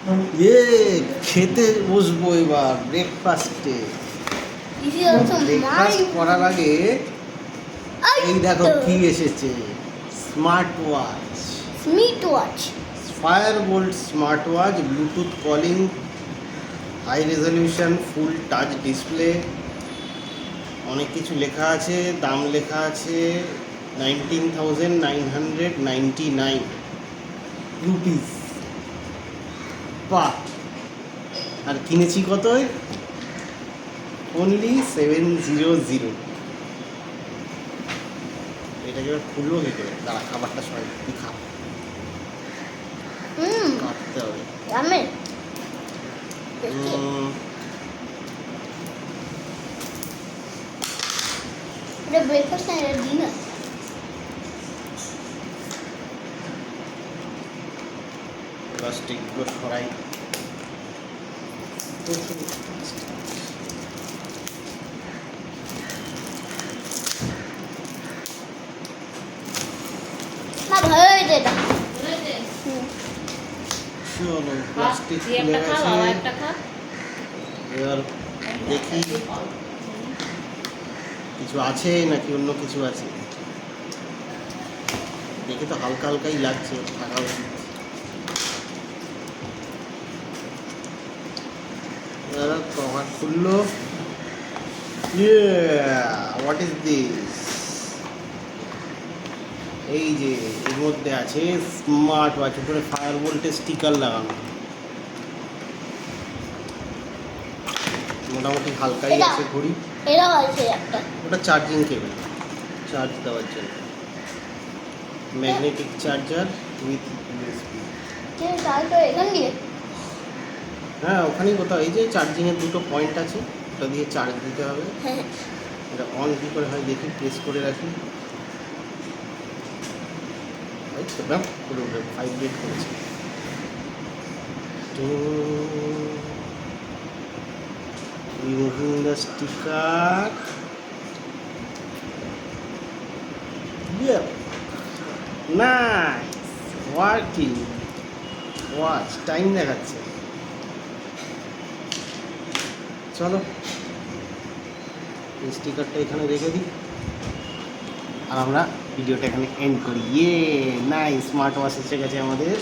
এ খেতে বসবো এবার ব্রেকফাস্টে। ব্রেকফাস্ট করার আগে এই দেখো কি এসেছে, smart watch. Fireboltt smart watch, bluetooth calling, high resolution, full touch display, অনেক কিছু লেখা আছে, দাম লেখা আছে 19,999 রুপিস। বাহ! আর কিনেছি কতই? অনলি 700। এটাকে এবার খুলবো কি করে? দাঁড়া, খাবারটা সবাই তুই খা, কাটতে হবে। ব্রেকফাস্ট না, এটা ডিনার। প্লাস্টিকগুলো সরাই। না, ভালো হয়েছে এটা। চলো, প্লাস্টিক খুলে গেছে। এবার দেখি কিছু আছে নাকি অন্য কিছু আছে। দেখে তো হালকা হালকাই লাগছে, থাকা উচিত। এবার কভার খুললো। What is this? এই যে এর মধ্যে আছে স্মার্ট ওয়াচ, উপরে ফায়ারবোল্টের স্টিকার লাগানো। মোটামুটি হালকাই আছে ঘড়ি। এটাও আছে একটা। ওটা চার্জিং কেবল, চার্জ দেওয়ার জন্য। Magnetic charger with USB. এখান দিয়ে হ্যাঁ, ওখানেই কোথাও এই যে চার্জিংয়ের দুটো পয়েন্ট আছে, ওটা দিয়ে চার্জ দিতে হবে। এটা অন কী করে হয় দেখি, প্রেস করে রাখি। ম্যাম পুরো ভাইব্রেট করেছে। Removing the sticker. Nice working watch, time দেখাচ্ছে। চলো এই স্টিকারটা এখানে রেখে দিই আর আমরা ভিডিওটা এখানে এন্ড করি। নাইস স্মার্ট ওয়াচ এসে গেছে আমাদের।